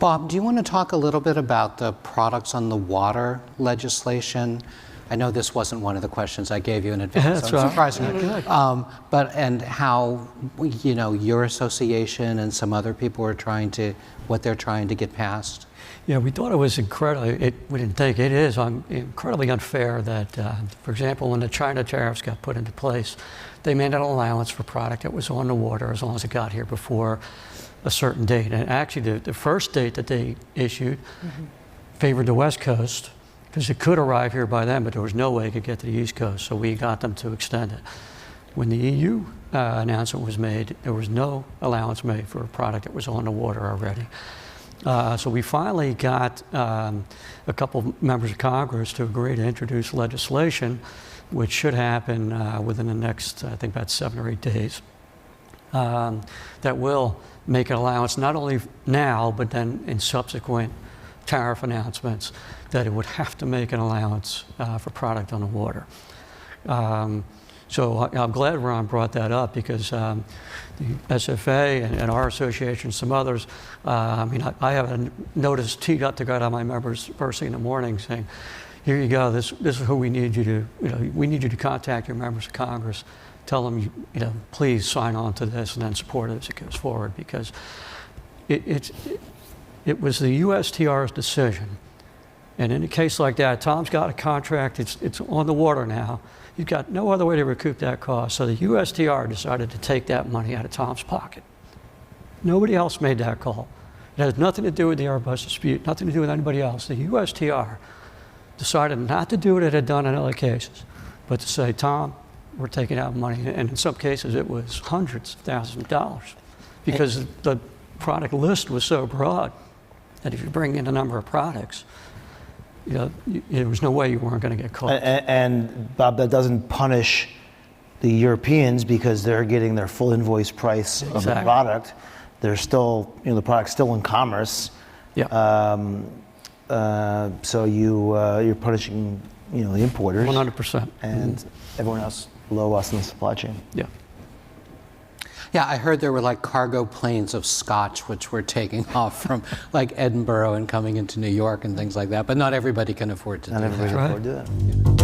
Bob, do you want to talk a little bit about the products on the water legislation? I know this wasn't one of the questions I gave you in advance. That's so right. surprisingly. And how, your association and some other people are what they're trying to get passed? Yeah, we thought it was incredibly, we didn't think it is incredibly unfair that, for example, when the China tariffs got put into place, they made an allowance for product that was on the water as long as it got here before a certain date. And actually, the first date that they issued favored the West Coast, because it could arrive here by then, but there was no way it could get to the East Coast, so we got them to extend it. When the EU announcement was made, there was no allowance made for a product that was on the water already. So we finally got a couple members of Congress to agree to introduce legislation, which should happen within the next, I think, about 7 or 8 days, that will make an allowance not only now, but then in subsequent tariff announcements, that it would have to make an allowance for product on the water. So I'm glad Ron brought that up, because the SFA and our association, some others, I have a notice teed up to go to my members first thing in the morning saying, here you go, this is who we need you to, we need you to contact your members of Congress, tell them, please sign on to this and then support it as it goes forward, because it was the USTR's decision. And in a case like that, Tom's got a contract, it's on the water now. He's got no other way to recoup that cost. So the USTR decided to take that money out of Tom's pocket. Nobody else made that call. It has nothing to do with the Airbus dispute, nothing to do with anybody else. The USTR decided not to do what it had done in other cases, but to say, Tom, we're taking out money. And in some cases, it was hundreds of thousands of dollars, because the product list was so broad that if you bring in a number of products, there was no way you weren't going to get caught. And Bob, that doesn't punish the Europeans, because they're getting their full invoice price of the product. They're still, the product's still in commerce. Yeah. So you're punishing, the importers. 100%. And everyone else below us in the supply chain. Yeah. Yeah, I heard there were like cargo planes of scotch which were taking off from like Edinburgh and coming into New York and things like that, but not everybody can afford to do that. Not everybody can afford to do that.